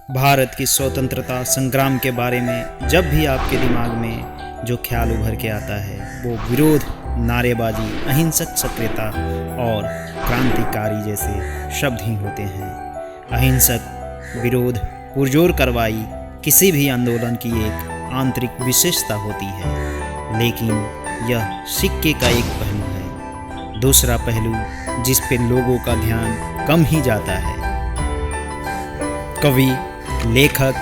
भारत की स्वतंत्रता संग्राम के बारे में जब भी आपके दिमाग में जो ख्याल उभर के आता है वो विरोध, नारेबाजी, अहिंसक सक्रियता और क्रांतिकारी जैसे शब्द ही होते हैं। अहिंसक विरोध, पुरजोर कार्रवाई किसी भी आंदोलन की एक आंतरिक विशेषता होती है, लेकिन यह सिक्के का एक पहलू है। दूसरा पहलू जिस पे लोगों का ध्यान कम ही जाता है। कवि, लेखक,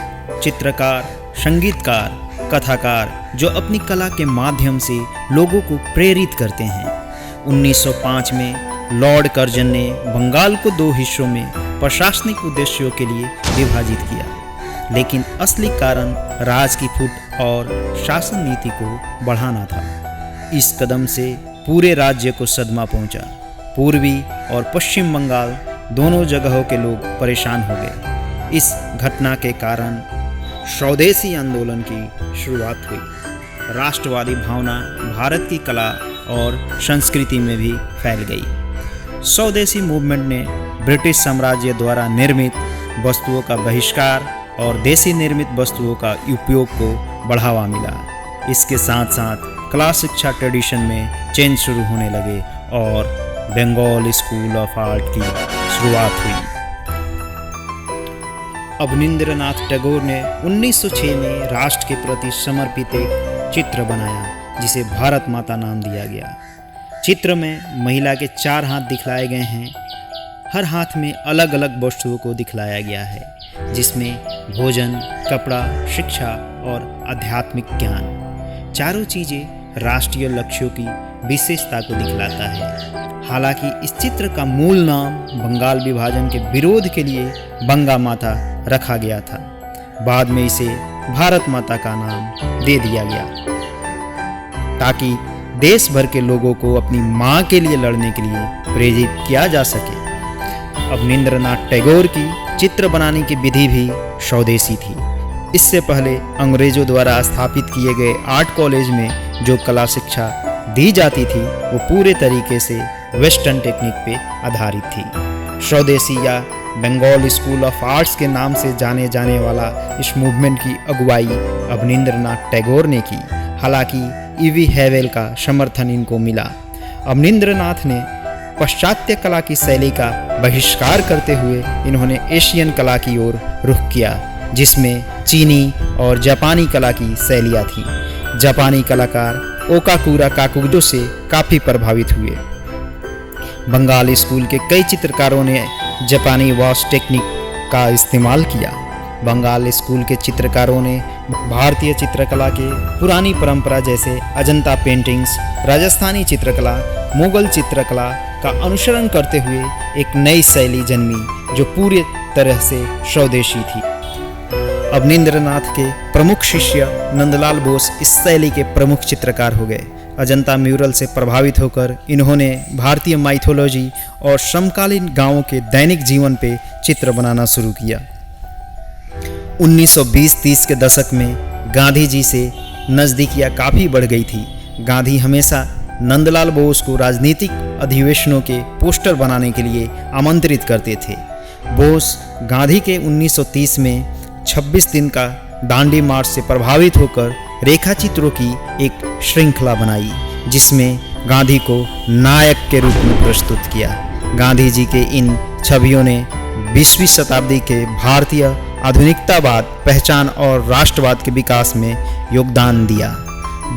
चित्रकार, संगीतकार, कथाकार जो अपनी कला के माध्यम से लोगों को प्रेरित करते हैं। 1905 में लॉर्ड कर्जन ने बंगाल को 2 हिस्सों में प्रशासनिक उद्देश्यों के लिए विभाजित किया, लेकिन असली कारण राज की फूट और शासन नीति को बढ़ाना था। इस कदम से पूरे राज्य को सदमा पहुंचा। पूर्वी और पश्चिम बंगाल दोनों जगहों के लोग परेशान हो गए। इस घटना के कारण स्वदेशी आंदोलन की शुरुआत हुई। राष्ट्रवादी भावना भारत की कला और संस्कृति में भी फैल गई। स्वदेशी मूवमेंट ने ब्रिटिश साम्राज्य द्वारा निर्मित वस्तुओं का बहिष्कार और देसी निर्मित वस्तुओं का उपयोग को बढ़ावा मिला। इसके साथ साथ कला शिक्षा ट्रेडिशन में चेंज शुरू होने लगे और बंगाल स्कूल ऑफ आर्ट की शुरुआत हुई। अवनींद्रनाथ टैगोर ने 1906 में राष्ट्र के प्रति समर्पित एक चित्र बनाया जिसे भारत माता नाम दिया गया। चित्र में महिला के 4 हाथ दिखलाए गए हैं। हर हाथ में अलग अलग वस्तुओं को दिखलाया गया है, जिसमें भोजन, कपड़ा, शिक्षा और आध्यात्मिक ज्ञान, चारों चीज़ें राष्ट्रीय लक्ष्यों की विशेषता को दिखलाता है। हालांकि इस चित्र का मूल नाम बंगाल विभाजन के विरोध के लिए बंगा माता रखा गया था। बाद में इसे भारत माता का नाम दे दिया गया ताकि देश भर के लोगों को अपनी मां के लिए लड़ने के लिए प्रेरित किया जा सके। अवनींद्रनाथ टैगोर की चित्र बनाने की विधि भी स्वदेशी थी। इससे पहले अंग्रेजों द्वारा स्थापित किए गए आर्ट कॉलेज में जो कला शिक्षा दी जाती थी वो पूरे तरीके से वेस्टर्न टेक्निक पे आधारित थी। स्वदेशी या बंगाल स्कूल ऑफ आर्ट्स के नाम से जाने जाने वाला इस मूवमेंट की अगुवाई अवनींद्रनाथ टैगोर ने की। हालांकि ईवी हैवेल का समर्थन इनको मिला। अवनींद्रनाथ ने पाश्चात्य कला की शैली का बहिष्कार करते हुए इन्होंने एशियन कला की ओर रुख किया, जिसमें चीनी और जापानी कला की शैलियाँ थीं। जापानी कलाकार ओकाकुरा काकुडो से काफ़ी प्रभावित हुए। बंगाल स्कूल के कई चित्रकारों ने जापानी वॉश टेक्निक का इस्तेमाल किया। बंगाल स्कूल के चित्रकारों ने भारतीय चित्रकला के पुरानी परंपरा जैसे अजंता पेंटिंग्स, राजस्थानी चित्रकला, मुगल चित्रकला का अनुसरण करते हुए एक नई शैली जन्मी जो पूरी तरह से स्वदेशी थी। अवनींद्रनाथ के प्रमुख शिष्य नंदलाल बोस इस शैली के प्रमुख चित्रकार हो गए। अजंता म्यूरल से प्रभावित होकर इन्होंने भारतीय माइथोलॉजी और समकालीन गांवों के दैनिक जीवन पे चित्र बनाना शुरू किया। 1920-30 के दशक में गांधी जी से नज़दीकियाँ काफ़ी बढ़ गई थी। गांधी हमेशा नंदलाल बोस को राजनीतिक अधिवेशनों के पोस्टर बनाने के लिए आमंत्रित करते थे। बोस गांधी के 1930 में 26 दिन का दांडी मार्च से प्रभावित होकर रेखाचित्रों की एक श्रृंखला बनाई, जिसमें गांधी को नायक के रूप में प्रस्तुत किया। गांधी जी के इन छवियों ने 20वीं शताब्दी के भारतीय आधुनिकतावाद, पहचान और राष्ट्रवाद के विकास में योगदान दिया।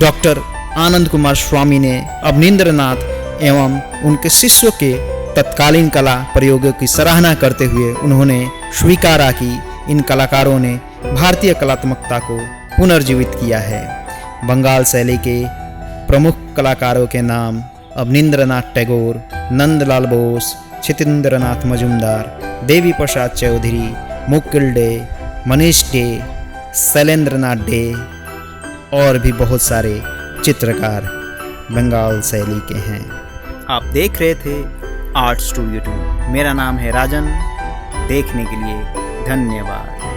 डॉक्टर आनंद कुमार स्वामी ने अवनींद्रनाथ एवं उनके शिष्यों के तत्कालीन कला प्रयोगों की सराहना करते हुए उन्होंने स्वीकारा कि इन कलाकारों ने भारतीय कलात्मकता को पुनर्जीवित किया है। बंगाल शैली के प्रमुख कलाकारों के नाम अवनींद्रनाथ टैगोर, नंदलाल बोस, छितेंद्रनाथ मजुमदार, देवी प्रसाद चौधरी, मुकुल डे, मनीष डे, शैलेंद्रनाथ डे और भी बहुत सारे चित्रकार बंगाल शैली के हैं। आप देख रहे थे आर्ट स्टूडियो 2। मेरा नाम है राजन। देखने के लिए धन्यवाद।